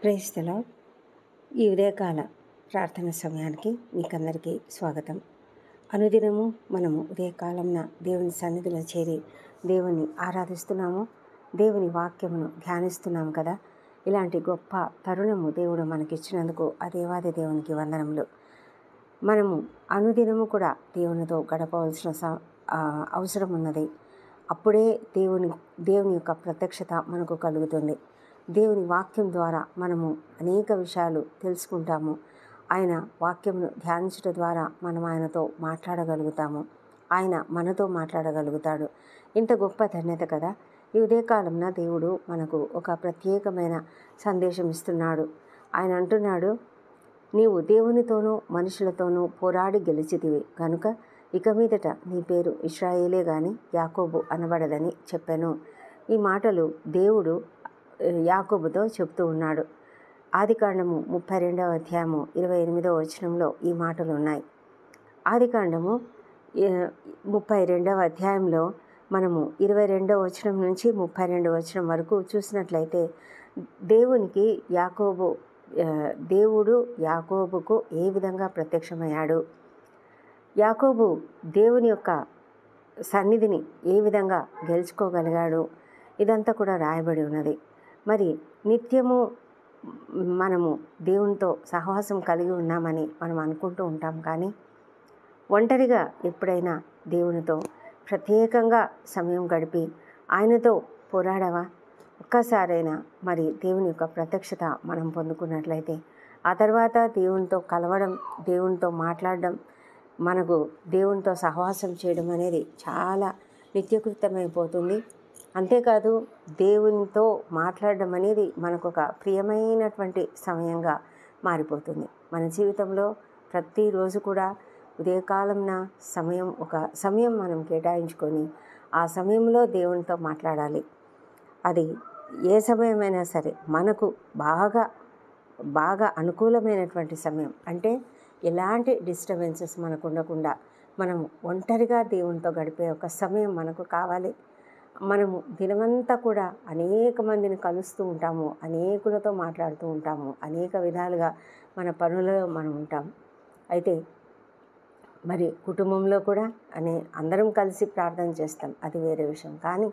Praise the lord. ఈ ఉదయకాల ప్రార్థన సమయానికి మీకందరికీ స్వాగతం. అనుదినము మనము ఉదయకాలంన దేవుని సన్నిధిలో చేరి దేవుని ఆరాధిస్తున్నాము, దేవుని వాక్యమును ధ్యానిస్తున్నాము కదా. ఇలాంటి గొప్ప తరుణము దేవుడు మనకిచ్చినందుకు ఆ దేవాది దేవునికి వందనములు. మనము అనుదినము కూడా దేవునితో గడపవలసిన అవసరం ఉన్నది. అప్పుడే దేవుని యొక్క ప్రత్యక్షత మనకు కలుగుతుంది. దేవుని వాక్యం ద్వారా మనము అనేక విషయాలు తెలుసుకుంటాము. ఆయన వాక్యమును ధ్యానించడం ద్వారా మనం ఆయనతో మాట్లాడగలుగుతాము. ఆయన మనతో మాట్లాడగలుగుతాడు. ఇంత గొప్ప ధన్యత కదా. ఈ ఉదయకాలంన దేవుడు మనకు ఒక ప్రత్యేకమైన సందేశం ఇస్తున్నాడు. ఆయన అంటున్నాడు, నీవు దేవునితోనూ మనుషులతోనూ పోరాడి గెలిచితివి కనుక ఇక మీదట నీ పేరు ఇశ్రాయేలే గాని యాకోబు అనబడదని చెప్పాను. ఈ మాటలు దేవుడు యాకోబుతో చెప్తూ ఉన్నాడు. ఆదికాండము 32వ అధ్యాయము 28వ వచనంలో ఈ మాటలు ఉన్నాయి. ఆదికాండము 32వ అధ్యాయంలో మనము 22వ వచనం నుంచి 32వ వచనం వరకు చూసినట్లయితే దేవుడు యాకోబుకు ఏ విధంగా ప్రత్యక్షమయ్యాడు, యాకోబు దేవుని యొక్క సన్నిధిని ఏ విధంగా గెలుచుకోగలిగాడు, ఇదంతా కూడా రాయబడి ఉన్నది. మరి నిత్యము మనము దేవునితో సహవాసం కలిగి ఉన్నామని మనం అనుకుంటూ ఉంటాం. కానీ ఒంటరిగా ఎప్పుడైనా దేవునితో ప్రత్యేకంగా సమయం గడిపి ఆయనతో పోరాడవా? ఒక్కసారైనా మరి దేవుని యొక్క ప్రత్యక్షత మనం పొందుకున్నట్లయితే ఆ తర్వాత దేవునితో కలవడం, దేవునితో మాట్లాడడం, మనకు దేవునితో సహవాసం చేయడం అనేది చాలా నిత్యకృతమైపోతుంది. అంతేకాదు, దేవునితో మాట్లాడడం అనేది మనకు ఒక ప్రియమైనటువంటి సమయంగా మారిపోతుంది. మన జీవితంలో ప్రతిరోజు కూడా ఉదయకాలంన ఒక సమయం మనం కేటాయించుకొని ఆ సమయంలో దేవునితో మాట్లాడాలి. అది ఏ సమయమైనా సరే మనకు బాగా అనుకూలమైనటువంటి సమయం, అంటే ఎలాంటి డిస్టర్బెన్సెస్ మనకు ఉండకుండా మనము ఒంటరిగా దేవునితో గడిపే ఒక సమయం మనకు కావాలి. మనము దినమంతా కూడా అనేక మందిని కలుస్తూ ఉంటాము, అనేకులతో మాట్లాడుతూ ఉంటాము, అనేక విధాలుగా మన పనులలో మనం ఉంటాం. అయితే మరి కుటుంబంలో కూడా అందరం కలిసి ప్రార్థన చేస్తాం, అది వేరే విషయం. కానీ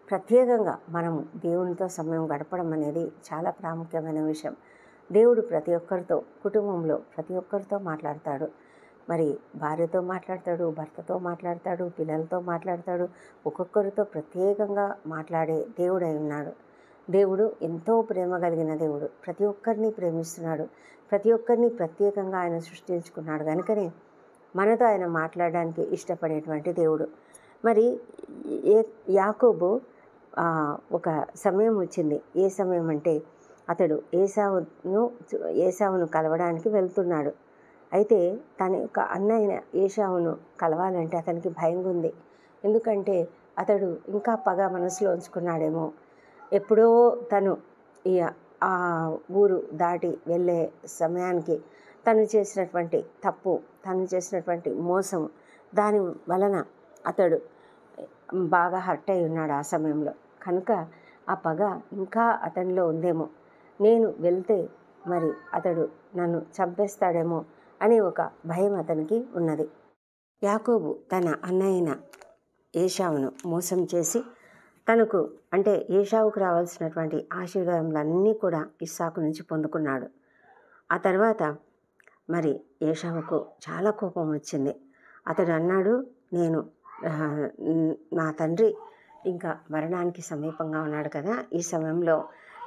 ప్రత్యేకంగా మనము దేవునితో సమయం గడపడం అనేది చాలా ప్రాముఖ్యమైన విషయం. దేవుడు ప్రతి ఒక్కరితో, కుటుంబంలో ప్రతి ఒక్కరితో మాట్లాడతాడు. మరి భార్యతో మాట్లాడతాడు, భర్తతో మాట్లాడతాడు, పిల్లలతో మాట్లాడతాడు. ఒక్కొక్కరితో ప్రత్యేకంగా మాట్లాడే దేవుడై ఉన్నాడు. దేవుడు ఎంతో ప్రేమ కలిగిన దేవుడు. ప్రతి ఒక్కరిని ప్రేమిస్తున్నాడు. ప్రతి ఒక్కరిని ప్రత్యేకంగా ఆయన సృష్టించుకున్నాడు. కనుకనే మనతో ఆయన మాట్లాడడానికి ఇష్టపడేటువంటి దేవుడు. మరి యాకోబు ఒక సమయం వచ్చింది. ఏ సమయం అంటే అతడు ఏశావును కలవడానికి వెళ్తున్నాడు. అయితే తన యొక్క అన్న అయిన ఏశావును కలవాలంటే అతనికి భయం ఉంది. ఎందుకంటే అతడు ఇంకా పగ మనసులో ఉంచుకున్నాడేమో. ఎప్పుడో తను ఆ ఊరు దాటి వెళ్ళే సమయానికి తను చేసినటువంటి తప్పు, తను చేసినటువంటి మోసం, దాని వలన అతడు బాగా హర్ట్ అయి ఉన్నాడు ఆ సమయంలో. కనుక ఆ పగ ఇంకా అతనిలో ఉందేమో, నేను వెళ్తే మరి అతడు నన్ను చంపేస్తాడేమో అనే ఒక భయం అతనికి ఉన్నది. యాకోబు తన అన్నయ్యన ఏశావును మోసం చేసి తనకు, అంటే ఏశావుకు రావాల్సినటువంటి ఆశీర్వాదములన్నీ కూడా ఇస్సాకు నుంచి పొందుకున్నాడు. ఆ తర్వాత మరి ఏశావుకు చాలా కోపం వచ్చింది. అతడు అన్నాడు, నా తండ్రి ఇంకా మరణానికి సమీపంగా ఉన్నాడు కదా, ఈ సమయంలో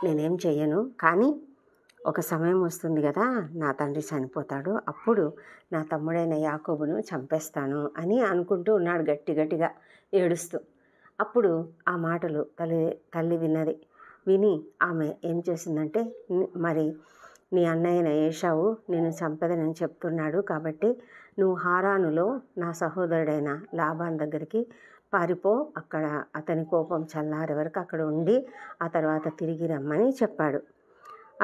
నేనేం చెయ్యను, కానీ ఒక సమయం వస్తుంది కదా, నా తండ్రి చనిపోతాడు, అప్పుడు నా తమ్ముడైన యాకోబును చంపేస్తాను అని అనుకుంటూ ఉన్నాడు, గట్టిగా ఏడుస్తూ. అప్పుడు ఆ మాటలు తల్లి విన్నది. విని ఆమె ఏం చేసిందంటే, మరి నీ అన్నయ్యన ఏశావు నేను చంపేదనని చెప్తున్నాడు, కాబట్టి నువ్వు హారానులో నా సహోదరుడైన లాబాన్ దగ్గరికి పారిపో, అక్కడ అతని కోపం చల్లారే వరకు అక్కడ ఉండి ఆ తర్వాత తిరిగి రమ్మని చెప్పాడు.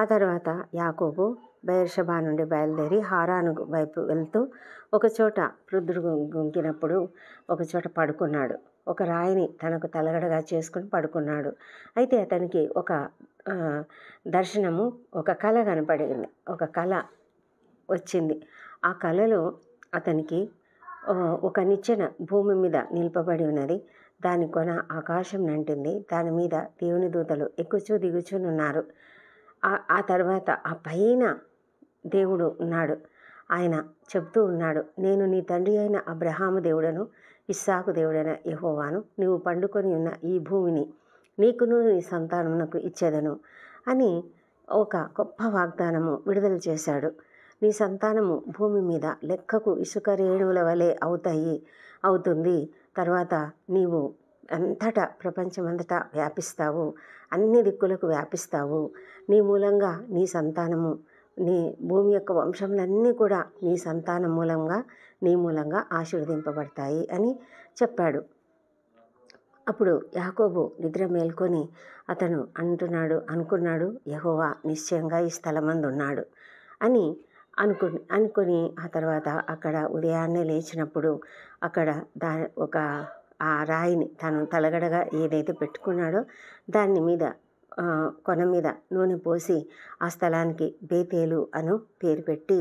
ఆ తర్వాత యాకోబు బెయేర్షెబా నుండి బయలుదేరి హారాను వైపు వెళ్తూ ఒకచోట ప్రొద్దురు గుంకినప్పుడు ఒకచోట పడుకున్నాడు. ఒక రాయిని తనకు తలగడగా చేసుకుని పడుకున్నాడు. అయితే అతనికి ఒక దర్శనము, ఒక కళ కనపడింది. ఒక కళ వచ్చింది. ఆ కళలో అతనికి ఒక నిచ్చెన భూమి మీద నిలుపబడి ఉన్నది. దాని కొన ఆకాశం నంటింది. దాని మీద దేవుని దూతలు ఎక్కుచూ దిగుచూనున్నారు. ఆ తర్వాత ఆ పైన దేవుడు ఉన్నాడు. ఆయన చెప్తూ ఉన్నాడు, నేను నీ తండ్రి అయిన అబ్రహాము దేవుడను, ఇస్సాకు దేవుడైన యెహోవాను. నీవు పండుకొని ఉన్న ఈ భూమిని నీకును నీ సంతానమునకు ఇచ్చేదను అని ఒక గొప్ప వాగ్దానము విడుదల చేశాడు. నీ సంతానము భూమి మీద లెక్కకు ఇసుక రేణువుల వలె అవుతుంది. తర్వాత నీవు అంతటా, ప్రపంచమంతటా వ్యాపిస్తావు, అన్ని దిక్కులకు వ్యాపిస్తావు. నీ మూలంగా నీ సంతానము, నీ భూమి యొక్క వంశములన్నీ కూడా నీ సంతానం మూలంగా, నీ మూలంగా ఆశీర్వదింపబడతాయి అని చెప్పాడు. అప్పుడు యాకోబు నిద్ర మేల్కొని అతను అనుకున్నాడు, యెహోవా నిశ్చయంగా ఈ స్థలమందు ఉన్నాడు అని అనుకొని ఆ తర్వాత అక్కడ ఉదయాన్నే లేచినప్పుడు అక్కడ ఆ రాయిని తను తలగడగా ఏదైతే పెట్టుకున్నాడో దాని మీద, కొన మీద నూనె పోసి ఆ స్థలానికి బేతేలు అను పేరు పెట్టి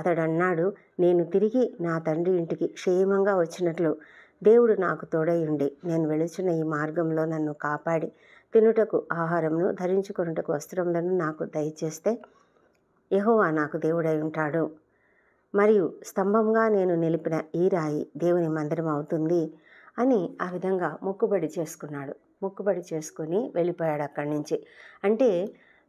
అతడు అన్నాడు, నేను తిరిగి నా తండ్రి ఇంటికి క్షేమంగా వచ్చినట్లు దేవుడు నాకు తోడై ఉండి నేను వెళుచున్న ఈ మార్గంలో నన్ను కాపాడి తినుటకు ఆహారమును, ధరించుకొనుటకు వస్త్రములను నాకు దయచేస్తే యెహోవా నాకు దేవుడై ఉంటాడు. మరియు స్తంభంగా నేను నిలిపిన ఈ రాయి దేవుని మందిరం అవుతుంది అని ఆ విధంగా మొక్కుబడి చేసుకుని వెళ్ళిపోయాడు అక్కడి నుంచి. అంటే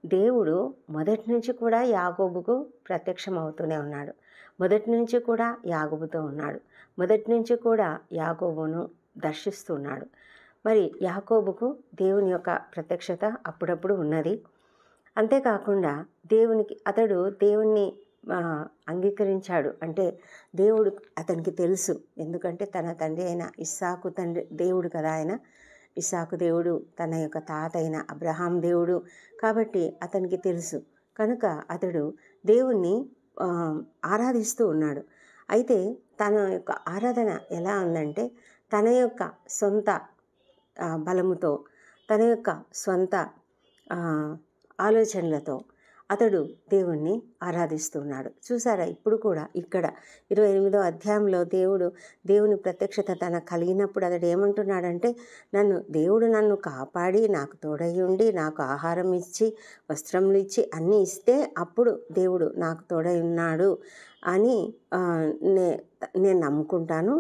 దేవుడు మొదటి నుంచి కూడా యాకోబుకు ప్రత్యక్షం అవుతూనే ఉన్నాడు. మొదటి నుంచి కూడా యాకోబుతో ఉన్నాడు. మొదటి నుంచి కూడా యాకోబును దర్శిస్తున్నాడు. మరి యాకోబుకు దేవుని యొక్క ప్రత్యక్షత అప్పుడప్పుడు ఉన్నది. అంతేకాకుండా అతడు దేవుణ్ణి అంగీకరించాడు. అంటే దేవుడు అతనికి తెలుసు. ఎందుకంటే తన తండ్రి అయిన ఇస్సాకు తండ్రి దేవుడు కదా ఆయన. ఇస్సాకు దేవుడు తన యొక్క తాత అయిన అబ్రహాం దేవుడు కాబట్టి అతనికి తెలుసు. కనుక అతడు దేవుణ్ణి ఆరాధిస్తూ ఉన్నాడు. అయితే తన యొక్క ఆరాధన ఎలా ఉందంటే తన యొక్క సొంత బలముతో, తన యొక్క సొంత ఆలోచనలతో అతడు దేవుణ్ణి ఆరాధిస్తున్నాడు. చూసారా, ఇప్పుడు కూడా ఇక్కడ 28వ అధ్యాయంలో దేవుని ప్రత్యక్షత తనకు కలిగినప్పుడు అతడు ఏమంటున్నాడంటే, దేవుడు నన్ను కాపాడి నాకు తోడై ఉండి నాకు ఆహారం ఇచ్చి వస్త్రములు ఇచ్చి అన్నీ ఇస్తే అప్పుడు దేవుడు నాకు తోడై ఉన్నాడు అని నేను నమ్ముకుంటాను.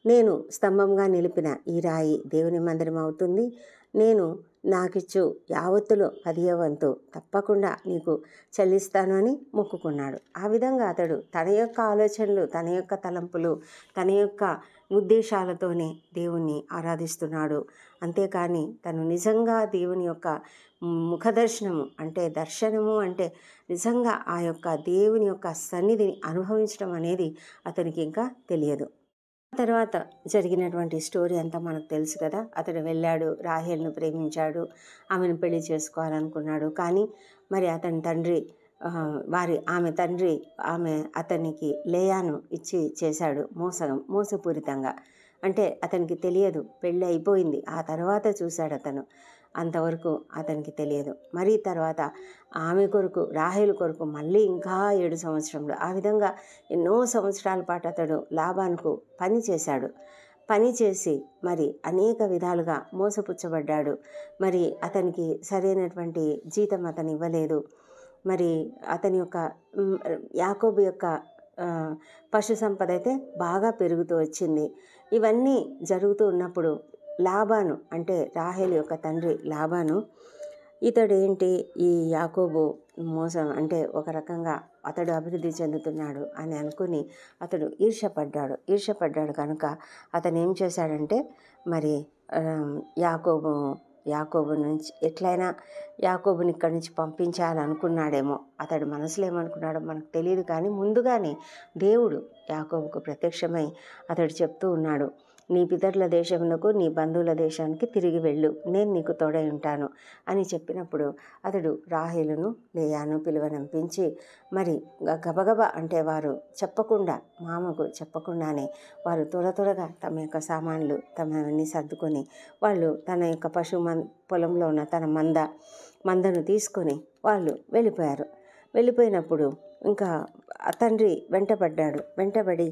నేను స్తంభంగా నిలిపిన ఈ రాయి దేవుని మందిరం అవుతుంది. నేను నాకిచ్చు యావత్తులో 10వ వంతు తప్పకుండా నీకు చెల్లిస్తాను అని మొక్కుకున్నాడు. ఆ విధంగా అతడు తన యొక్క ఆలోచనలు, తన యొక్క తలంపులు, తన యొక్క ఉద్దేశాలతోనే దేవుణ్ణి ఆరాధిస్తున్నాడు. అంతేకాని తను నిజంగా దేవుని యొక్క ముఖదర్శనము అంటే దర్శనము అంటే నిజంగా ఆ యొక్క దేవుని యొక్క సన్నిధిని అనుభవించడం అనేది అతనికి ఇంకా తెలియదు. తర్వాత జరిగినటువంటి స్టోరీ అంతా మనకు తెలుసు కదా. అతడు వెళ్ళాడు, రాహేలును ప్రేమించాడు, ఆమెను పెళ్లి చేసుకోవాలనుకున్నాడు. కానీ మరి అతని తండ్రి ఆమె అతనికి లేయాను ఇచ్చి చేశాడు మోసపూరితంగా. అంటే అతనికి తెలియదు, పెళ్ళి అయిపోయింది. ఆ తర్వాత చూశాడు అతను, అంతవరకు అతనికి తెలియదు. మరి తర్వాత ఆమె కొరకు, రాహేలు కొరకు మళ్ళీ ఇంకా 7 సంవత్సరములు, ఆ విధంగా ఎన్నో సంవత్సరాల పాటు అతడు లాబానుకు పని చేసి మరి అనేక విధాలుగా మోసపుచ్చబడ్డాడు. మరి అతనికి సరైనటువంటి జీతం అతను ఇవ్వలేదు. మరి అతని యొక్క యాకోబు యొక్క పశు సంపద అయితే బాగా పెరుగుతూ వచ్చింది. ఇవన్నీ జరుగుతూ ఉన్నప్పుడు లాబాను అంటే రాహేలు యొక్క తండ్రి లాబాను, ఇతడేంటి ఈ యాకోబు మోసం అంటే ఒక రకంగా అతడు అభివృద్ధి చెందుతున్నాడు అని అనుకుని అతడు ఈర్ష్యపడ్డాడు. కనుక అతను ఏం చేశాడంటే మరి యాకోబు నుంచి ఎట్లయినా యాకోబుని ఇక్కడి నుంచి పంపించాలనుకున్నాడేమో. అతడు మనసులో ఏమనుకున్నాడో మనకు తెలియదు. కానీ ముందుగానే దేవుడు యాకోబుకు ప్రత్యక్షమై అతడు చెప్తూ ఉన్నాడు, నీ పితరుల దేశమునకు, నీ బంధువుల దేశానికి తిరిగి వెళ్ళు, నేను నీకు తోడై ఉంటాను అని చెప్పినప్పుడు అతడు రాహేలును లేయాను పిలువనంపించి మరి గబగబా, అంటే వారు చెప్పకుండా, మామకు చెప్పకుండానే వారు త్వరగా తమ యొక్క సామాన్లు తమవన్నీ సర్దుకొని వాళ్ళు తన యొక్క పొలంలో ఉన్న తన మందను తీసుకొని వాళ్ళు వెళ్ళిపోయారు. వెళ్ళిపోయినప్పుడు ఇంకా తండ్రి వెంటబడి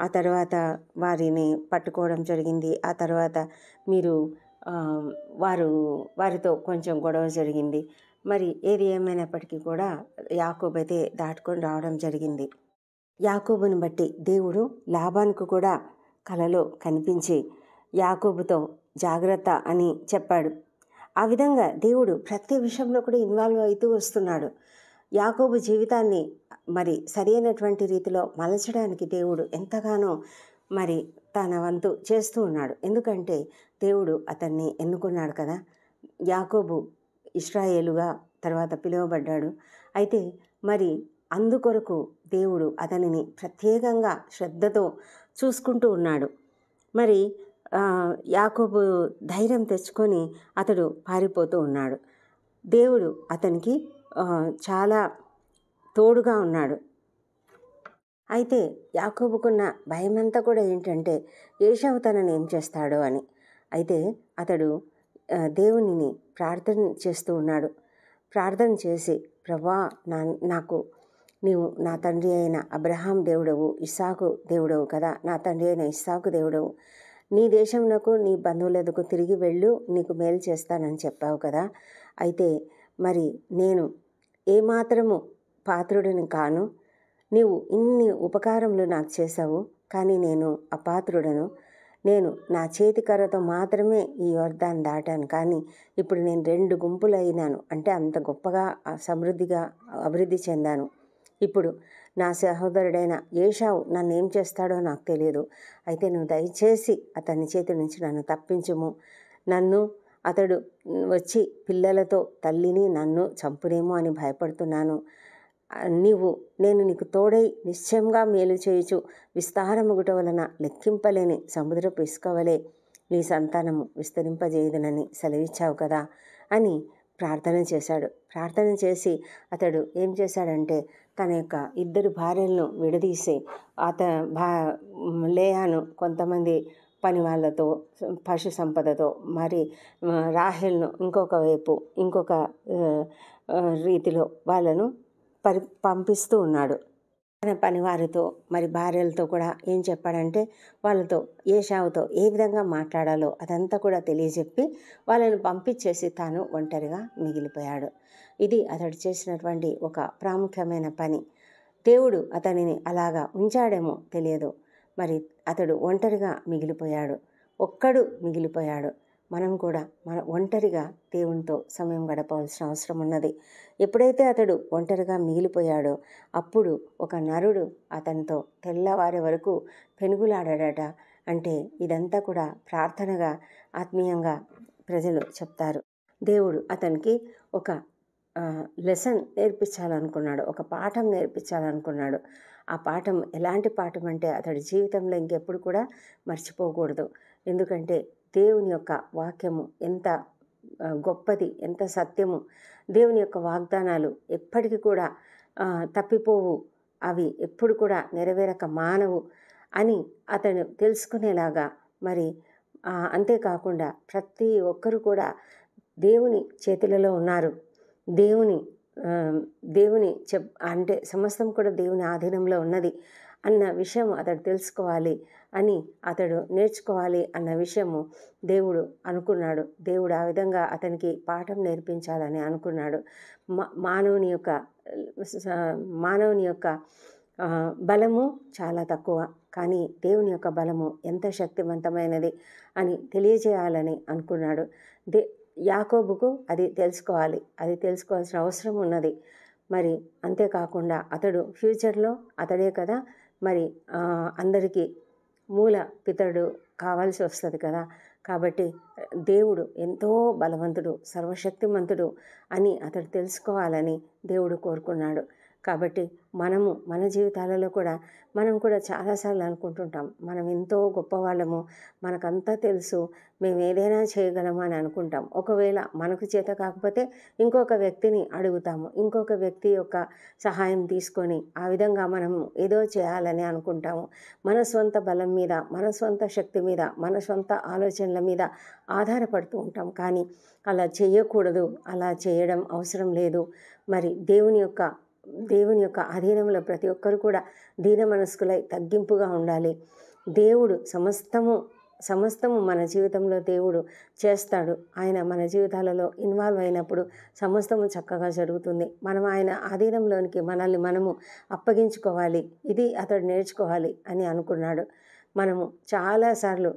ఆ తర్వాత వారిని పట్టుకోవడం జరిగింది. ఆ తర్వాత వారితో కొంచెం గొడవ జరిగింది. మరి ఏది ఏమైనప్పటికీ కూడా యాకోబు అయితే దాటుకొని రావడం జరిగింది. యాకోబుని బట్టి దేవుడు లాబానుకు కూడా కలలో కనిపించి యాకోబుతో జాగ్రత్త అని చెప్పాడు. ఆ విధంగా దేవుడు ప్రతి విషయంలో కూడా ఇన్వాల్వ్ అవుతూ వస్తున్నాడు. యాకోబు జీవితాన్ని మరి సరైనటువంటి రీతిలో మలచడానికి దేవుడు ఎంతగానో మరి తన వంతు చేస్తూ ఉన్నాడు. ఎందుకంటే దేవుడు అతన్ని ఎన్నుకున్నాడు కదా. యాకోబు ఇశ్రాయేలుగా తర్వాత పిలువబడ్డాడు. అయితే మరి అందుకొరకు దేవుడు అతనిని ప్రత్యేకంగా శ్రద్ధతో చూసుకుంటూ ఉన్నాడు. మరి యాకోబు ధైర్యం తెచ్చుకొని అతడు పారిపోతూ ఉన్నాడు. దేవుడు అతనికి చాలా తోడుగా ఉన్నాడు. అయితే యాకోబుకున్న భయమంతా కూడా ఏంటంటే ఏశావు తనని ఏం చేస్తాడో అని. అయితే అతడు దేవునిని ప్రార్థన చేస్తూ ఉన్నాడు. ప్రార్థన చేసి, ప్రభువా, నాకు నీవు నా తండ్రి అయిన అబ్రహాం దేవుడవు, ఇస్సాకు దేవుడవు కదా, నా తండ్రి అయిన ఇస్సాకు దేవుడవు, నీ దేశంనకు నీ బంధువులకు తిరిగి వెళ్ళు, నీకు మేలు చేస్తానని చెప్పావు కదా. అయితే మరి నేను ఏమాత్రము పాత్రుడిని కాను. నీవు ఇన్ని ఉపకారములు నాకు చేశావు, కానీ నేను అపాత్రుడను. నేను నా చేతికర్రతో మాత్రమే ఈ యొర్దాను దాటాను, కానీ ఇప్పుడు నేను 2 గుంపులు అయినాను. అంటే అంత గొప్పగా సమృద్ధిగా అభివృద్ధి చెందాను. ఇప్పుడు నా సహోదరుడైన ఏశావు నన్ను ఏం చేస్తాడో నాకు తెలియదు. అయితే నువ్వు దయచేసి అతని చేతి నుంచి నన్ను తప్పించుము. అతడు వచ్చి పిల్లలతో తల్లిని నన్ను చంపునేమో అని భయపడుతున్నాను. నేను నీకు తోడై నిశ్చయంగా మేలు చేయుచు విస్తారముగుట వలన లెక్కింపలేని సముద్రపు ఇసుక వలె నీ సంతానము విస్తరింపజేయుదునని సెలవిచ్చావు కదా అని ప్రార్థన చేశాడు. ప్రార్థన చేసి అతడు ఏం చేశాడంటే తన యొక్క 2 భార్యలను విడదీసి లేయాను కొంతమంది పని వాళ్ళతో, పశు సంపదతో, మరి రాహేలును ఇంకొక రీతిలో వాళ్ళను పంపిస్తూ ఉన్నాడు. తన పనివారితో మరి భార్యలతో కూడా ఏం చెప్పాడంటే వాళ్ళతో ఏశావుతో ఏ విధంగా మాట్లాడాలో అదంతా కూడా తెలియజెప్పి వాళ్ళని పంపించేసి తాను ఒంటరిగా మిగిలిపోయాడు. ఇది అతడు చేసినటువంటి ఒక ప్రాముఖ్యమైన పని. దేవుడు అతనిని అలాగా ఉంచాడేమో తెలియదు. మరి అతడు ఒంటరిగా మిగిలిపోయాడు, ఒక్కడు మిగిలిపోయాడు. మనం కూడా ఒంటరిగా దేవునితో సమయం గడపవలసిన అవసరం ఉన్నది. ఎప్పుడైతే అతడు ఒంటరిగా మిగిలిపోయాడో అప్పుడు ఒక నరుడు అతనితో తెల్లవారే వరకు పెనుగులాడాడట. అంటే ఇదంతా కూడా ప్రార్థనగా ఆత్మీయంగా ప్రజలు చెప్తారు. దేవుడు అతనికి ఒక లెసన్ నేర్పించాలనుకున్నాడు, ఒక పాఠం నేర్పించాలనుకున్నాడు. ఆ పాఠం ఎలాంటి పాఠం అంటే అతడి జీవితంలో ఇంకెప్పుడు కూడా మర్చిపోకూడదు. ఎందుకంటే దేవుని యొక్క వాక్యము ఎంత గొప్పది, ఎంత సత్యము. దేవుని యొక్క వాగ్దానాలు ఎప్పటికీ కూడా తప్పిపోవు, అవి ఎప్పుడు కూడా నెరవేరక మానవు అని అతను తెలుసుకునేలాగా, మరి అంతేకాకుండా ప్రతి ఒక్కరు కూడా దేవుని చేతులలో ఉన్నారు. దేవుని అంటే సమస్తం కూడా దేవుని ఆధీనంలో ఉన్నది అన్న విషయం అతడు తెలుసుకోవాలి అని, అతడు నేర్చుకోవాలి అన్న విషయము దేవుడు అనుకున్నాడు. దేవుడు ఆ విధంగా అతనికి పాఠం నేర్పించాలని అనుకున్నాడు. మానవుని యొక్క బలము చాలా తక్కువ, కానీ దేవుని యొక్క బలము ఎంత శక్తివంతమైనది అని తెలియజేయాలని అనుకున్నాడు. యాకోబుకు అది తెలుసుకోవాల్సిన అవసరం ఉన్నది. మరి అంతేకాకుండా అతడు ఫ్యూచర్లో అతడే కదా మరి అందరికీ మూల పితరుడు కావాల్సి వస్తుంది కదా. కాబట్టి దేవుడు ఎంతో బలవంతుడు, సర్వశక్తిమంతుడు అని అతడు తెలుసుకోవాలని దేవుడు కోరుకున్నాడు. కాబట్టి మనము మన జీవితాలలో కూడా మనం కూడా చాలాసార్లు అనుకుంటుంటాం, మనం ఎంతో గొప్పవాళ్ళము, మనకంతా తెలుసు, మేము ఏదైనా చేయగలము అని అనుకుంటాం. ఒకవేళ మనకు చేత కాకపోతే ఇంకొక వ్యక్తిని అడుగుతాము, ఇంకొక వ్యక్తి యొక్క సహాయం తీసుకొని ఆ విధంగా మనము ఏదో చేయాలని అనుకుంటాము. మన స్వంత బలం మీద, మన స్వంత శక్తి మీద, మన స్వంత ఆలోచనల మీద ఆధారపడుతూ ఉంటాం. కానీ అలా చేయకూడదు, అలా చేయడం అవసరం లేదు. మరి దేవుని యొక్క అధీనంలో ప్రతి ఒక్కరు కూడా దీన మనస్కులై తగ్గింపుగా ఉండాలి. దేవుడు సమస్తము మన జీవితంలో దేవుడు చేస్తాడు. ఆయన మన జీవితాలలో ఇన్వాల్వ్ అయినప్పుడు సమస్తము చక్కగా జరుగుతుంది. మనం ఆయన అధీనంలోనికి మనల్ని మనము అప్పగించుకోవాలి. ఇది అతడు నేర్చుకోవాలి అని అనుకున్నాడు. మనము చాలాసార్లు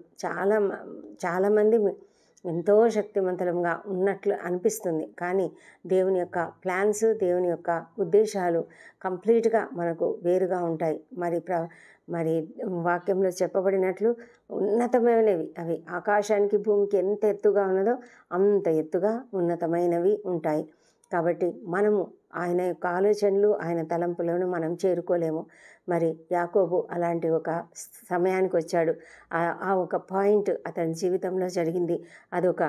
చాలామంది ఎంతో శక్తివంతులంగా ఉన్నట్లు అనిపిస్తుంది. కానీ దేవుని యొక్క ప్లాన్స్, దేవుని యొక్క ఉద్దేశాలు కంప్లీట్గా మనకు వేరుగా ఉంటాయి. మరి వాక్యంలో చెప్పబడినట్లు ఉన్నతమైనవి అవి ఆకాశానికి భూమికి ఎంత ఎత్తుగా ఉన్నదో అంత ఎత్తుగా ఉన్నతమైనవి ఉంటాయి. కాబట్టి మనము ఆయన యొక్క ఆలోచనలు, ఆయన తలంపులను మనం చేరుకోలేము. మరి యాకోబు అలాంటి ఒక సమయానికి వచ్చాడు. ఆ ఒక పాయింట్ అతని జీవితంలో జరిగింది. అదొక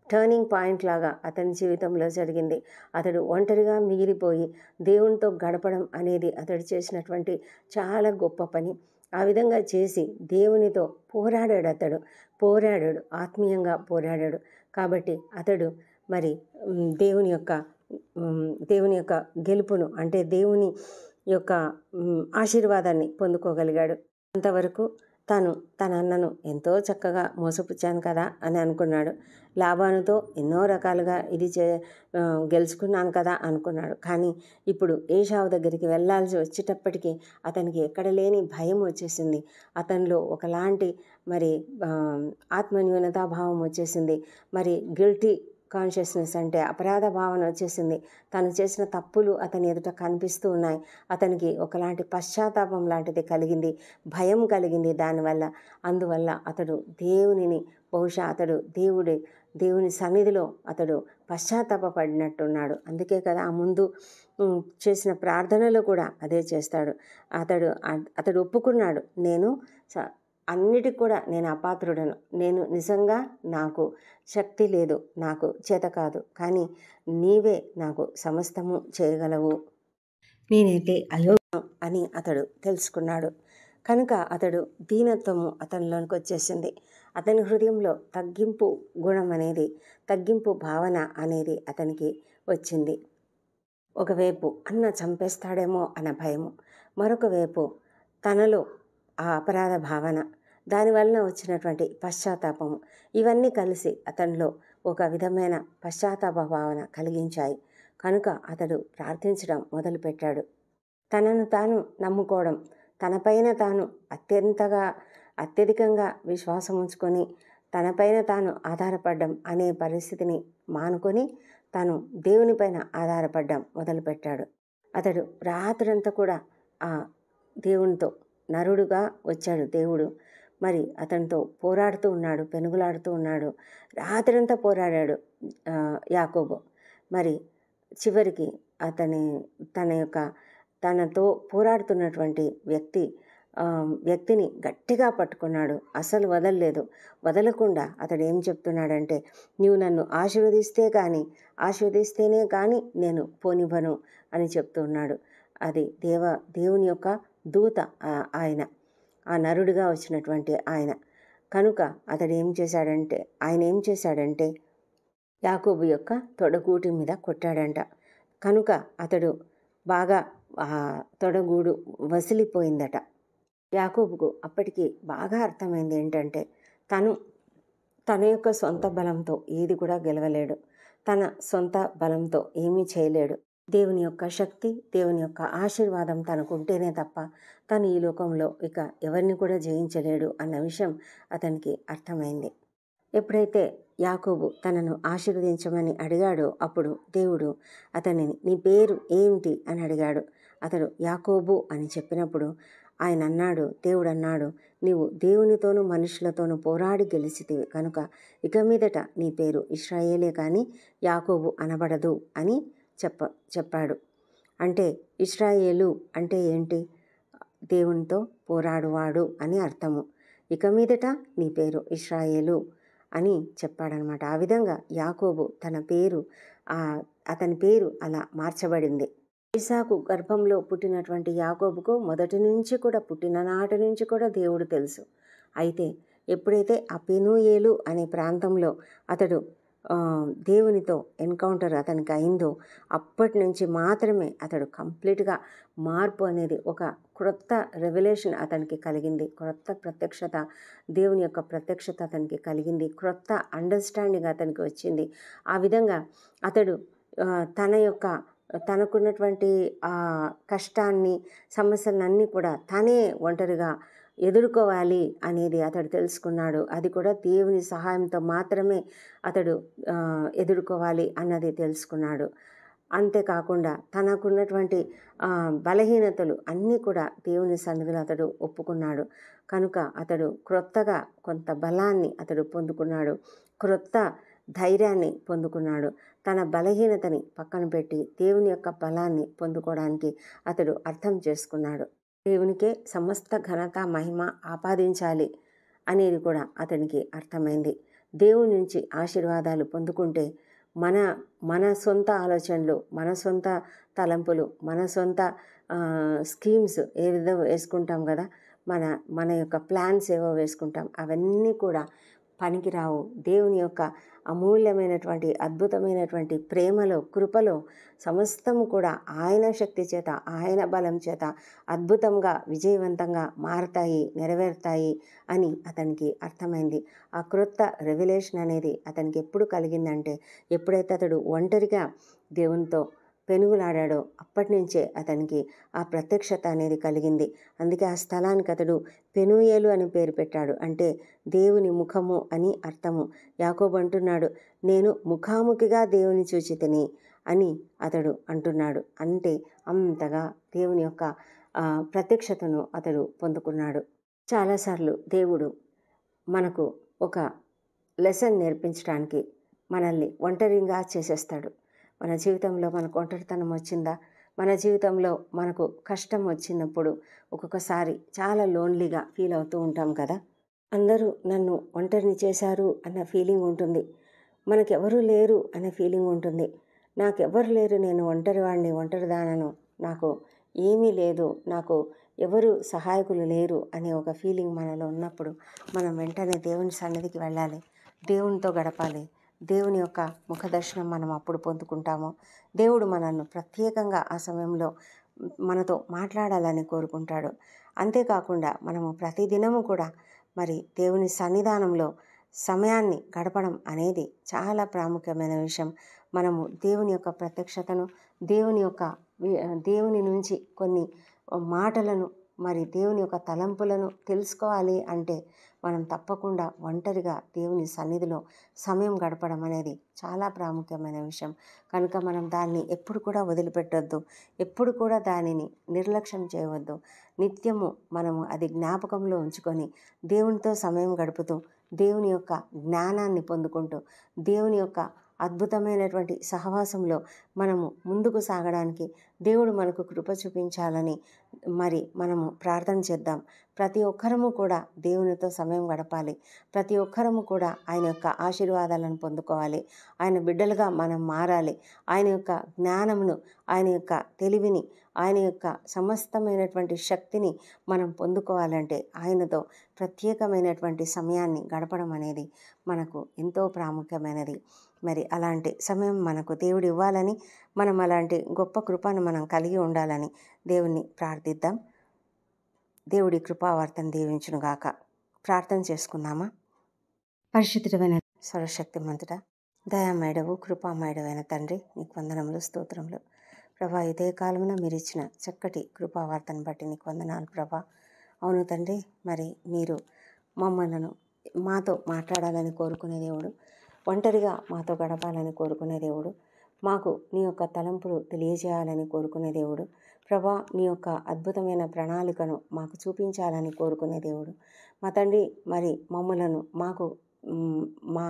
టర్నింగ్ పాయింట్ లాగా అతని జీవితంలో జరిగింది. అతడు ఒంటరిగా మిగిలిపోయి దేవునితో గడపడం అనేది అతడు చేసినటువంటి చాలా గొప్ప పని. ఆ విధంగా చేసి దేవునితో పోరాడాడు, ఆత్మీయంగా పోరాడాడు. కాబట్టి అతడు మరి దేవుని యొక్క గెలుపును, అంటే దేవుని యొక్క ఆశీర్వాదాన్ని పొందుకోగలిగాడు. అంతవరకు తన అన్నను ఎంతో చక్కగా మోసపుచ్చాను కదా అని అనుకున్నాడు. లాబానుతో ఎన్నో రకాలుగా గెలుచుకున్నాను కదా అనుకున్నాడు. కానీ ఇప్పుడు ఏశావు దగ్గరికి వెళ్ళాల్సి వచ్చేటప్పటికీ అతనికి ఎక్కడ లేని భయం వచ్చేసింది. అతనిలో ఒకలాంటి మరి ఆత్మన్యూనతాభావం వచ్చేసింది. మరి గిల్టీ కాన్షియస్నెస్, అంటే అపరాధ భావన వచ్చేసింది. తను చేసిన తప్పులు అతని ఎదుట కనిపిస్తూ ఉన్నాయి. అతనికి ఒకలాంటి పశ్చాత్తాపం లాంటిది కలిగింది, భయం కలిగింది దానివల్ల. అందువల్ల అతడు బహుశా అతడు దేవుని సన్నిధిలో అతడు పశ్చాత్తాపడినట్టున్నాడు. అందుకే కదా ఆ ముందు చేసిన ప్రార్థనలో కూడా అదే చేస్తాడు. అతడు ఒప్పుకున్నాడు, అన్నిటికి కూడా నేను అపాత్రుడను, నేను నిజంగా నాకు శక్తి లేదు, నాకు చేత కాదు, కానీ నీవే నాకు సమస్తము చేయగలవు, నేనైతే అయోగ్యం అని అతడు తెలుసుకున్నాడు. కనుక అతడు దీనత్వము అతనిలోనికి వచ్చేసింది. అతని హృదయంలో తగ్గింపు భావన అనేది అతనికి వచ్చింది. ఒకవైపు అన్న చంపేస్తాడేమో అన్న భయము, మరొక వైపు తనలో ఆ అపరాధ భావన, దానివలన వచ్చినటువంటి పశ్చాత్తాపము, ఇవన్నీ కలిసి అతనిలో ఒక విధమైన పశ్చాత్తాప భావన కలిగించాయి. కనుక అతడు ప్రార్థించడం మొదలుపెట్టాడు. తనను తాను నమ్ముకోవడం, తనపైన తాను అత్యధికంగా విశ్వాసం ఉంచుకొని తనపైన తాను ఆధారపడడం అనే పరిస్థితిని మానుకొని తాను దేవునిపైన ఆధారపడడం మొదలుపెట్టాడు. అతడు రాత్రంతా కూడా ఆ దేవునితో నరుడుగా వచ్చాడు దేవుడు. మరి అతనితో పోరాడుతూ ఉన్నాడు, పెనుగులాడుతూ ఉన్నాడు. రాత్రంతా పోరాడాడు యాకోబు. మరి చివరికి తనతో పోరాడుతున్నటువంటి వ్యక్తిని గట్టిగా పట్టుకున్నాడు, అసలు వదలకుండా అతడు ఏం చెప్తున్నాడంటే, నీవు నన్ను ఆశీర్వదిస్తేనే కానీ నేను పోనివ్వను అని చెప్తున్నాడు. అది దేవుని యొక్క దూత, ఆ నరుడిగా వచ్చినటువంటి ఆయన. కనుక ఆయన ఏం చేశాడంటే యాకోబు యొక్క తొడగూటి మీద కొట్టాడంట. కనుక అతడు బాగా తొడగూడు వసిలిపోయిందట. యాకోబుకు అప్పటికి బాగా అర్థమైంది ఏంటంటే, తన యొక్క సొంత బలంతో ఏది కూడా గెలవలేడు, తన సొంత బలంతో ఏమీ చేయలేడు. దేవుని యొక్క శక్తి, దేవుని యొక్క ఆశీర్వాదం తనకుంటేనే తప్ప తను ఈ లోకంలో ఇక ఎవరిని కూడా జయించలేడు అన్న విషయం అతనికి అర్థమైంది. ఎప్పుడైతే యాకోబు తనను ఆశీర్వదించమని అడిగాడో అప్పుడు దేవుడు అతనిని, నీ పేరు ఏమిటి అని అడిగాడు. అతడు యాకోబు అని చెప్పినప్పుడు దేవుడు అన్నాడు, నీవు దేవునితోనూ మనుషులతోనూ పోరాడి గెలిచితివి కనుక ఇక మీదట నీ పేరు ఇశ్రాయేలే కానీ యాకోబు అనబడదు అని చెప్పాడు. అంటే ఇశ్రాయేలు అంటే ఏంటి? దేవునితో పోరాడువాడు అని అర్థము. ఇక మీదట నీ పేరు ఇశ్రాయేలు అని చెప్పాడనమాట. ఆ విధంగా యాకోబు తన పేరు అతని పేరు అలా మార్చబడింది. ఇసాకు గర్భంలో పుట్టినటువంటి యాకోబుకు మొదటి నుంచి కూడా, పుట్టిన నాటి నుంచి కూడా దేవుడు తెలుసు. అయితే ఎప్పుడైతే ఆ పెనూయేలు అనే ప్రాంతంలో అతడు దేవునితో ఎన్కౌంటర్ అతనికి అయిందో అప్పటి నుంచి మాత్రమే అతడు కంప్లీట్గా మార్పు అనేది, ఒక క్రొత్త రెవల్యూషన్ అతనికి కలిగింది. క్రొత్త ప్రత్యక్షత, దేవుని యొక్క ప్రత్యక్షత అతనికి కలిగింది. క్రొత్త అండర్స్టాండింగ్ అతనికి వచ్చింది. ఆ విధంగా అతడు తనకున్నటువంటి కష్టాన్ని, సమస్యలన్నీ కూడా తనే ఒంటరిగా ఎదుర్కోవాలి అనేది అతడు తెలుసుకున్నాడు. అది కూడా దేవుని సహాయంతో మాత్రమే అతడు ఎదుర్కోవాలి అన్నది తెలుసుకున్నాడు. అంతేకాకుండా తనకున్నటువంటి బలహీనతలు అన్నీ కూడా దేవుని సన్నిధిలో అతడు ఒప్పుకున్నాడు. కనుక అతడు క్రొత్తగా కొంత బలాన్ని అతడు పొందుకున్నాడు. క్రొత్త ధైర్యాన్ని పొందుకున్నాడు. తన బలహీనతని పక్కన పెట్టి దేవుని యొక్క బలాన్ని పొందుకోవడానికి అతడు అర్థం చేసుకున్నాడు. దేవునికే సమస్త ఘనత, మహిమ ఆపాదించాలి అనేది కూడా అతనికి అర్థమైంది. దేవుని నుంచి ఆశీర్వాదాలు పొందుకుంటే మన సొంత ఆలోచనలు, మన సొంత తలంపులు, మన సొంత స్కీమ్స్ ఏ విధంగా వేసుకుంటాం కదా, మన యొక్క ప్లాన్స్ ఏవో వేసుకుంటాం, అవన్నీ కూడా పనికిరావు. దేవుని యొక్క అమూల్యమైనటువంటి, అద్భుతమైనటువంటి ప్రేమలో, కృపలో సమస్తము కూడా ఆయన శక్తి చేత, ఆయన బలం చేత అద్భుతంగా, విజయవంతంగా మారతాయి, నెరవేరుతాయి అని అతనికి అర్థమైంది. ఆ క్రొత్త రెవల్యూషన్ అనేది అతనికి ఎప్పుడు కలిగిందంటే, ఎప్పుడైతే అతడు ఒంటరిగా దేవునితో పెనుగులాడాడో అప్పటి నుంచే అతనికి ఆ ప్రత్యక్షత అనేది కలిగింది. అందుకే ఆ స్థలానికి అతడు పెనూయేలు అని పేరు పెట్టాడు. అంటే దేవుని ముఖము అని అర్థము. యాకోబు అంటున్నాడు, నేను ముఖాముఖిగా దేవుని చూచితిని అని అతడు అంటున్నాడు. అంటే అంతగా దేవుని యొక్క ప్రత్యక్షతను అతడు పొందుకున్నాడు. చాలాసార్లు దేవుడు మనకు ఒక లెసన్ నేర్పించడానికి మనల్ని ఒంటరిగా చేసేస్తాడు. మన జీవితంలో మనకు ఒంటరితనం వచ్చిందా? మన జీవితంలో మనకు కష్టం వచ్చినప్పుడు ఒక్కొక్కసారి చాలా లోన్లీగా ఫీల్ అవుతూ ఉంటాం కదా. అందరూ నన్ను ఒంటరిని చేశారు అన్న ఫీలింగ్ ఉంటుంది. మనకెవరూ లేరు అనే ఫీలింగ్ ఉంటుంది. నాకెవ్వరు లేరు, నేను ఒంటరివాడిని, ఒంటరిదానను, నాకు ఏమీ లేదు, నాకు ఎవరు సహాయకులు లేరు అనే ఒక ఫీలింగ్ మనలో ఉన్నప్పుడు మనం వెంటనే దేవుని సన్నిధికి వెళ్ళాలి, దేవునితో గడపాలి. దేవుని యొక్క ముఖదర్శనం మనం అప్పుడు పొందుకుంటాము. దేవుడు మనల్ని ప్రత్యేకంగా ఆ సమయంలో మనతో మాట్లాడాలని కోరుకుంటాడు. అంతేకాకుండా మనము ప్రతిదినము కూడా మరి దేవుని సన్నిధానంలో సమయాన్ని గడపడం అనేది చాలా ప్రాముఖ్యమైన విషయం. మనము దేవుని యొక్క ప్రత్యక్షతను, దేవుని నుంచి కొన్ని మాటలను, మరి దేవుని యొక్క తలంపులను తెలుసుకోవాలి అంటే మనం తప్పకుండా ఒంటరిగా దేవుని సన్నిధిలో సమయం గడపడం అనేది చాలా ప్రాముఖ్యమైన విషయం. కనుక మనం దాన్ని ఎప్పుడు కూడా వదిలిపెట్టొద్దు, ఎప్పుడు కూడా దానిని నిర్లక్ష్యం చేయవద్దు. నిత్యము మనము అది జ్ఞాపకంలో ఉంచుకొని దేవునితో సమయం గడుపుతూ, దేవుని యొక్క జ్ఞానాన్ని పొందుకుంటూ, దేవుని యొక్క అద్భుతమైనటువంటి సహవాసంలో మనము ముందుకు సాగడానికి దేవుడు మనకు కృప చూపించాలని మరి మనము ప్రార్థన చేద్దాం. ప్రతి ఒక్కరము కూడా దేవునితో సమయం గడపాలి. ప్రతి ఒక్కరము కూడా ఆయన యొక్క ఆశీర్వాదాలను పొందుకోవాలి. ఆయన బిడ్డలుగా మనం మారాలి. ఆయన యొక్క జ్ఞానమును, ఆయన యొక్క తెలివిని, ఆయన యొక్క సమస్తమైనటువంటి శక్తిని మనం పొందుకోవాలంటే ఆయనతో ప్రత్యేకమైనటువంటి సమయాన్ని గడపడం అనేది మనకు ఎంతో ప్రాముఖ్యమైనది. మరి అలాంటి సమయం మనకు దేవుడు ఇవ్వాలని, మనం అలాంటి గొప్ప కృపను మనం కలిగి ఉండాలని దేవుణ్ణి ప్రార్థిద్దాం. దేవుడి కృపావర్తను దీవించునుగాక. ప్రార్థన చేసుకుందామా? పరిశుద్ధమైన సర్వశక్తిమంతుడ, దయామయుడవు, కృపామయుడవైన తండ్రి, నీకు వందనములు, స్తోత్రములు ప్రభా. ఇదే కాలమున మీరు ఇచ్చిన చక్కటి కృపావార్తను బట్టి నీకు వందనాలు ప్రభా. అవును తండ్రి, మరి మీరు మమ్మల్ని మాతో మాట్లాడాలని కోరుకునే దేవుడు, ఒంటరిగా మాతో గడపాలని కోరుకునే దేవుడు, మాకు నీ యొక్క తలంపులు తెలియజేయాలని కోరుకునే దేవుడు ప్రభా. నీ యొక్క అద్భుతమైన ప్రణాళికను మాకు చూపించాలని కోరుకునే దేవుడు మా తండ్రి. మరి మమ్మలను, మా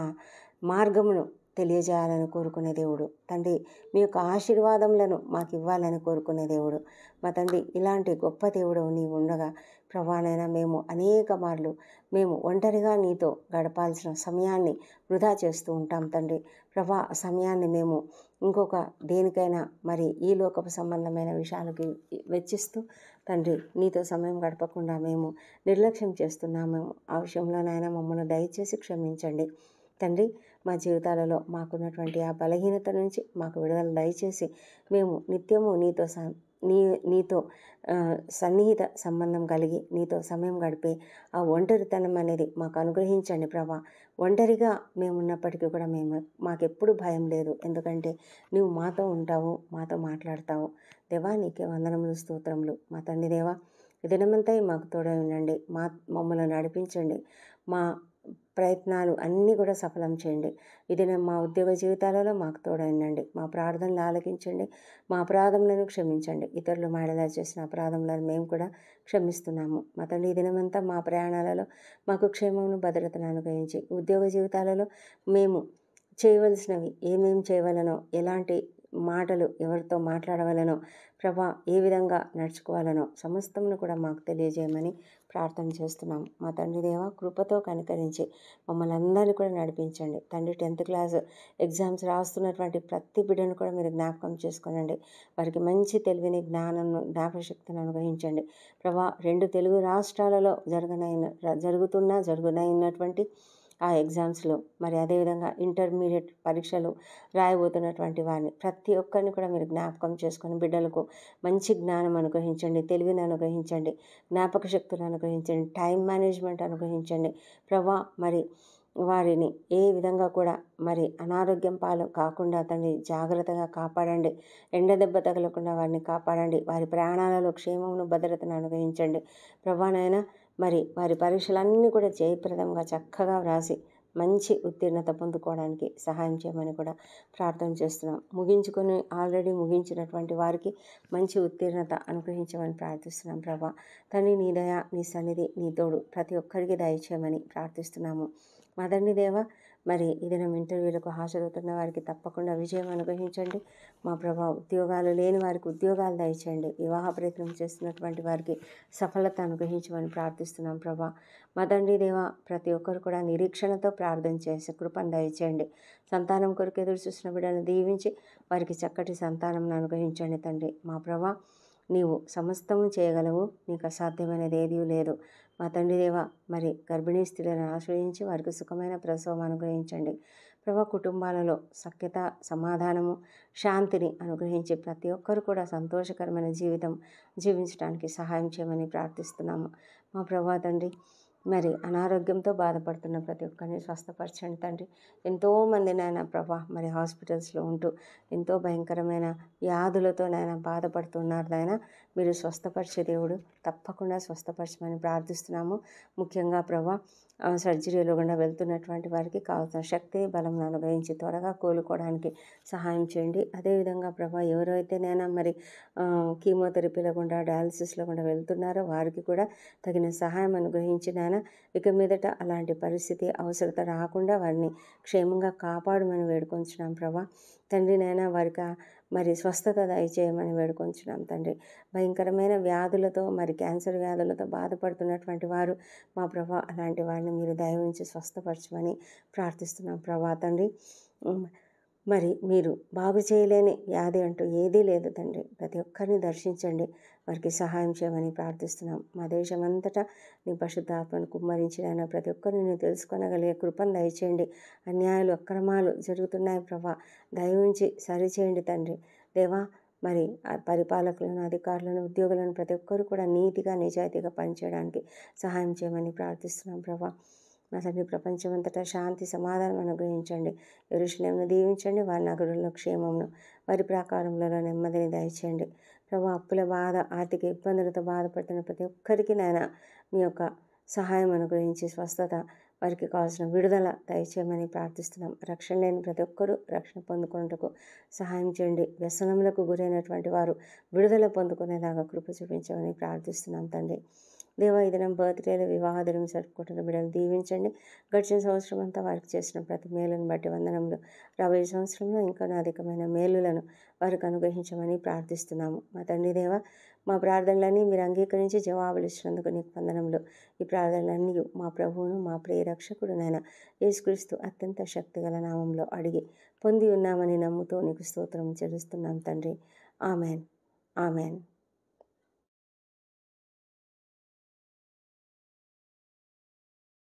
మార్గమును తెలియజేయాలని కోరుకునే దేవుడు తండ్రి. మీ యొక్క ఆశీర్వాదములను మాకు ఇవ్వాలని కోరుకునే దేవుడు మా తండ్రి. ఇలాంటి గొప్ప దేవుడు నీవు ఉండగా ప్రభానైనా మేము అనేక మార్లు మేము ఒంటరిగా నీతో గడపాల్సిన సమయాన్ని వృధా చేస్తూ ఉంటాం తండ్రి. ప్రభా సమయాన్ని మేము ఇంకొక దేనికైనా మరి ఈ లోకపు సంబంధమైన విషయాలకి వెచ్చిస్తూ తండ్రి నీతో సమయం గడపకుండా మేము నిర్లక్ష్యం చేస్తున్నాము. ఆ విషయంలోనైనా మమ్మల్ని దయచేసి క్షమించండి తండ్రి. మా జీవితాలలో మాకున్నటువంటి ఆ బలహీనత నుంచి మాకు విడుదల దయచేసి మేము నిత్యము నీతో సన్నిహిత సంబంధం కలిగి నీతో సమయం గడిపే ఆ ఒంటరితనం అనేది మాకు అనుగ్రహించండి ప్రభా. ఒంటరిగా మేము ఉన్నప్పటికీ కూడా మాకెప్పుడు భయం లేదు, ఎందుకంటే నువ్వు మాతో ఉంటావు, మాతో మాట్లాడతావు దేవా. నీకే వందనములు స్తోత్రములు మా తండ్రి దేవా. ఈ దినమంతా మాకు తోడై ఉండండి, మమ్మల్ని నడిపించండి. మా ప్రయత్నాలు అన్నీ కూడా సఫలం చేయండి. ఇది మా ఉద్యోగ జీవితాలలో మాకు తోడైందండి. మా ప్రార్థనలు ఆలకించండి, మా అపరాధములను క్షమించండి. ఇతరులు మాడలా చేసిన అపరాధములను మేము కూడా క్షమిస్తున్నాము మా తండ్రి. ఈ దినమంతా మా ప్రయాణాలలో మాకు క్షేమమును భద్రతను అనుగ్రహించి ఉద్యోగ జీవితాలలో మేము చేయవలసినవి ఏమేమి చేయవలనో, ఎలాంటి మాటలు ఎవరితో మాట్లాడవలనో ప్రభా, ఏ విధంగా నడుచుకోవాలనో సమస్తమును కూడా మాకు తెలియజేయమని ప్రార్థన చేస్తున్నాం మా తండ్రి దేవ. కృపతో కనికరించి మమ్మల్ని అందరినీ కూడా నడిపించండి తండ్రి. 10th క్లాస్ ఎగ్జామ్స్ రాస్తున్నటువంటి ప్రతి బిడ్డను కూడా మీరు జ్ఞాపకం చేసుకోనండి. వారికి మంచి తెలివిని, జ్ఞానంను, జ్ఞాపకశక్తిని అనుగ్రహించండి ప్రభా. 2 తెలుగు రాష్ట్రాలలో జరుగునైనటువంటి ఆ ఎగ్జామ్స్లో మరి అదేవిధంగా ఇంటర్మీడియట్ పరీక్షలు రాయబోతున్నటువంటి వారిని ప్రతి ఒక్కరిని కూడా మీరు జ్ఞాపకం చేసుకొని బిడ్డలకు మంచి జ్ఞానం అనుగ్రహించండి, తెలివిని అనుగ్రహించండి, జ్ఞాపక శక్తులు అనుగ్రహించండి, టైం మేనేజ్మెంట్ అనుగ్రహించండి ప్రభా. మరి వారిని ఏ విధంగా కూడా మరి అనారోగ్యం పాలు కాకుండా తండ్రి జాగ్రత్తగా కాపాడండి. ఎండ దెబ్బ తగలకుండా వారిని కాపాడండి. వారి ప్రాణాలలో క్షేమమును, భద్రతను అనుగ్రహించండి ప్రభానైనా. మరి వారి పరీక్షలన్నీ కూడా జయప్రదంగా చక్కగా వ్రాసి మంచి ఉత్తీర్ణత పొందుకోవడానికి సహాయం చేయమని కూడా ప్రార్థన చేస్తున్నాం. ఆల్రెడీ ముగించినటువంటి వారికి మంచి ఉత్తీర్ణత అనుగ్రహించమని ప్రార్థిస్తున్నాం ప్రభా. తండ్రి నీ దయ, నీ సన్నిధి, నీ తోడు ప్రతి ఒక్కరికి దయచేయమని ప్రార్థిస్తున్నాము మా తండ్రి దేవ. మరి ఈ దినం ఇంటర్వ్యూలకు హాజరవుతున్న వారికి తప్పకుండా విజయం అనుగ్రహించండి మా ప్రభా. ఉద్యోగాలు లేని వారికి ఉద్యోగాలు దయచేయండి. వివాహ ప్రయత్నం చేస్తున్నటువంటి వారికి సఫలత అనుగ్రహించమని ప్రార్థిస్తున్నాం ప్రభా. మా తండ్రి దేవ, ప్రతి ఒక్కరు కూడా నిరీక్షణతో ప్రార్థన చేసి కృపను దయచేయండి. సంతానం కొరకు ఎదురు చూసిన బిడ్డలను దీవించి వారికి చక్కటి సంతానం అనుగ్రహించండి తండ్రి. మా ప్రభా, నీవు సమస్తము చేయగలవు, నీకు అసాధ్యమైనది ఏదీ లేదు మా తండ్రి దేవ. మరి గర్భిణీ స్త్రీలను ఆశ్రయించి వారికి సుఖమైన ప్రసవం అనుగ్రహించండి ప్రభా. కుటుంబాలలో సఖ్యత, సమాధానము, శాంతిని అనుగ్రహించి ప్రతి ఒక్కరు కూడా సంతోషకరమైన జీవితం జీవించడానికి సహాయం చేయమని ప్రార్థిస్తున్నాము మా ప్రభా తండ్రి. మరి అనారోగ్యంతో బాధపడుతున్న ప్రతి ఒక్కరిని స్వస్థపరచండి తండ్రి. ఎంతోమంది నాయన ప్రభా మరి హాస్పిటల్స్లో ఉంటూ ఎంతో భయంకరమైన వ్యాధులతో నాయన బాధపడుతున్నారు నాయన. మీరు స్వస్థపరిచే దేవుడు, తప్పకుండా స్వస్థపరచమని ప్రార్థిస్తున్నాము. ముఖ్యంగా ప్రభా సర్జరీలో గుండా వెళ్తున్నటువంటి వారికి కావాల్సిన శక్తిని, బలం అనుగ్రహించి త్వరగా కోలుకోవడానికి సహాయం చేయండి. అదేవిధంగా ప్రభా ఎవరైతే నైనా మరి కీమోథెరపీలో గుండా, డయాలసిస్లో గుండా వెళ్తున్నారో వారికి కూడా తగిన సహాయం అనుగ్రహించి నాయన ఇక మీదట అలాంటి పరిస్థితి, అవసరత రాకుండా వారిని క్షేమంగా కాపాడమని వేడుకొంచున్నాం ప్రభా తండ్రి. నైనా వారికి మరి స్వస్థత దయచేయమని వేడుకొంచున్నాం తండ్రి. భయంకరమైన వ్యాధులతో మరి క్యాన్సర్ వ్యాధులతో బాధపడుతున్నటువంటి వారు మా ప్రభా, అలాంటి వారిని మీరు దయ ఉంచి స్వస్థపరచమని ప్రార్థిస్తున్నాం ప్రభా తండ్రి. మరి మీరు బాగు చేయలేని వ్యాధి అంటూ ఏదీ లేదు తండ్రి. ప్రతి ఒక్కరిని దర్శించండి, వారికి సహాయం చేయమని ప్రార్థిస్తున్నాం. మా దేశమంతటా నీ పరిశుద్ధాత్మను కుమ్మరించిన ప్రతి ఒక్కరిని నేను తెలుసుకొనగలిగే కృపను దయచేయండి. అన్యాయాలు, అక్రమాలు జరుగుతున్నాయి ప్రభా, దయ ఉంచి సరిచేయండి తండ్రి దేవా. మరి పరిపాలకులను, అధికారులను, ఉద్యోగులను ప్రతి ఒక్కరు కూడా నీతిగా, నిజాయితీగా పనిచేయడానికి సహాయం చేయమని ప్రార్థిస్తున్నాం ప్రభా. మా తండ్రి ప్రపంచమంతటా శాంతి, సమాధానం అనుగ్రహించండి. యెరూషలేమును దీవించండి, వారి నగరంలో క్షేమమును, వారి ప్రాకారంలో నెమ్మదిని దయచేయండి ప్రభా. అప్పుల బాధ, ఆర్థిక ఇబ్బందులతో బాధపడుతున్న ప్రతి ఒక్కరికి నాయన మీ యొక్క సహాయం అనుగ్రహించి స్వస్థత, వారికి కావాల్సిన విడుదల దయచేయమని ప్రార్థిస్తున్నాం. రక్షణ లేని ప్రతి ఒక్కరూ రక్షణ పొందుకున్నట్టుకు సహాయం చేయండి. వ్యసనములకు గురైనటువంటి వారు విడుదల పొందుకునేలాగా కృప చూపించమని ప్రార్థిస్తున్నాం తండ్రి. దేవా ఈ దినం బర్త్డేలు వివాహ దినం జరుపుకుంటున్న బిడ్డలు దీవించండి. గడిచిన సంవత్సరం అంతా వారికి చేసిన ప్రతి మేలును బట్టి వందనములు. రాబోయే సంవత్సరంలో ఇంకా అధికమైన మేలులను వారికి అనుగ్రహించమని ప్రార్థిస్తున్నాము. మా తండ్రి దేవా, మా ప్రార్థనలన్నీ మీరు అంగీకరించి జవాబులు ఇచ్చినందుకు నీకు వందనములు. ఈ ప్రార్థనలన్నీ మా ప్రభువును మా ప్రియ రక్షకుడునైన యేసుక్రీస్తు అత్యంత శక్తిగల నామంలో అడిగి పొంది ఉన్నామని నమ్ముతూ నీకు స్తోత్రం చెల్లిస్తున్నాం తండ్రి. ఆమెన్. ఆమెన్.